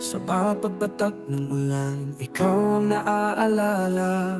Sa bawat pagbatak ng ulan, ikaw ang naaalala.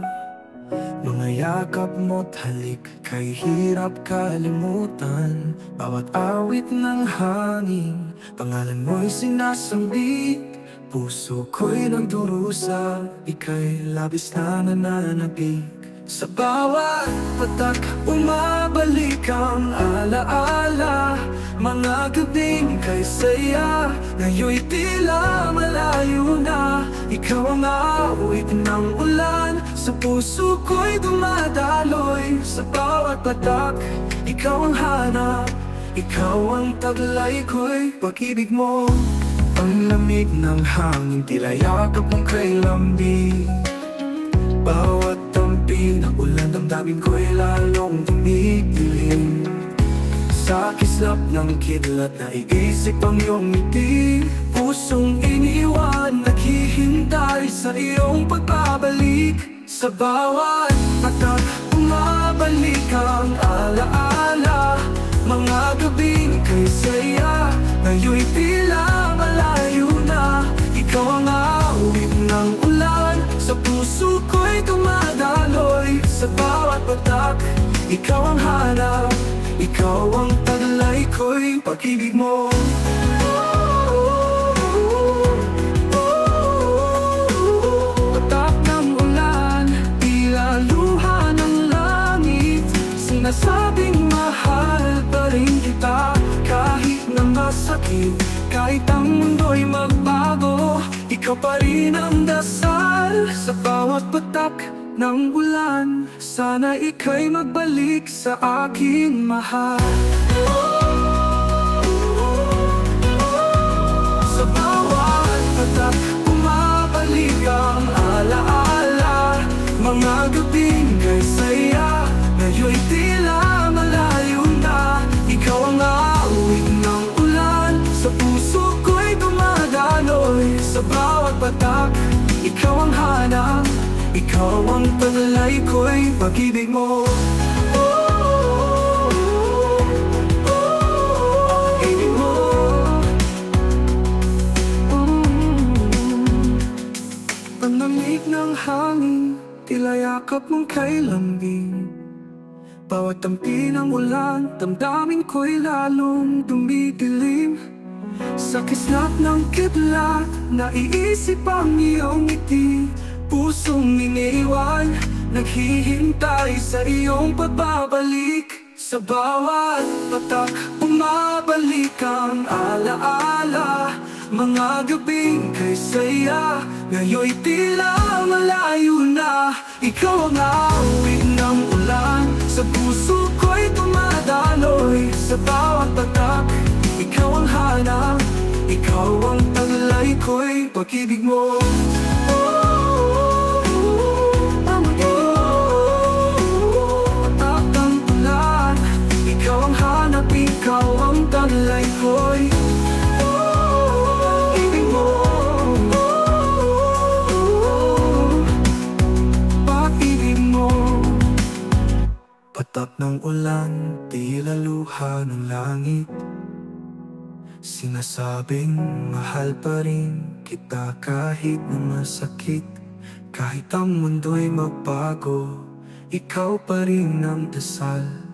Mga yakap mo't halik, kay hirap kalimutan. Bawat awit ng hangin, pangalan mo'y sinasambit. Puso ko'y nagdurusa, ika'y labis na nananabik. Sa bawat patak, bumabalik ang alaala. Mga gabing kay saya, ngayon'y tila malayo na. Ikaw ang awit ng ulan, sa puso ko'y dumadaloy. Sa bawat patak, ikaw ang hanap, ikaw ang taglay ko'y pag-ibig mo. Ang lamig ng hangin, tila yakap mong kay lambing. Bawat tampi ng ulan, damdamin ko'y lalong tumikiling. Sa kislap ng kidlat, naiisip ang iyong ngiti. Pusong iniwan, naghihintay sa iyong pagbabalik. Sa bawat patak, bumabalik ang alaala. Mga gabing kay saya, ngayon'y tila malayo na. Ikaw ang awit ng ulan, sa puso ko'y dumadaloy. Sa bawat patak, ikaw ang hanap, ikaw ang taglay ko'y pag-ibig mo. Patak ng ulan, tila luha ng langit. Sinasabing mahal pa rin kita, kahit na masakit. Kahit ang mundo'y magbago, ikaw pa rin ang dasal. Sa bawat patak ng ulan, sana ika'y magbalik sa aking mahal. Sa bawat patak, bumabalik ang alaala. Mga gabing kay saya, ngayon'y tila malayo na. Ikaw ang awit ng ulan, sa puso ko'y dumadaloy. Sa bawat patak, ikaw ang hanap, ikaw ang taglay ko'y pag-ibig mo. Pag-ibig mo. Panlamig ng hangin, tila yakap mong kay lambing. Bawat tampi ng ulan, damdamin ko'y lalong dumidilim. Sa kislap ng kidlat, naiisip ang iyong ngiti. Pusong iniwan, naghihintay sa iyong pagbabalik. Sa bawat patak, bumabalik ang alaala. Mga gabing kay saya, ngayon'y tila malayo na. Ikaw ang awit ng ulan, sa puso ko'y dumadaloy. Sa bawat patak, ikaw ang hanap, ikaw ang taglay ko'y pag-ibig mo. Ikaw ang taglay ko'y pag-ibig mo. Pag-ibig mo. Patak ng ulan, tila luha ng langit. Sinasabing mahal pa rin kita kahit na masakit. Kahit ang mundo'y magbago, ikaw pa rin ang dasal.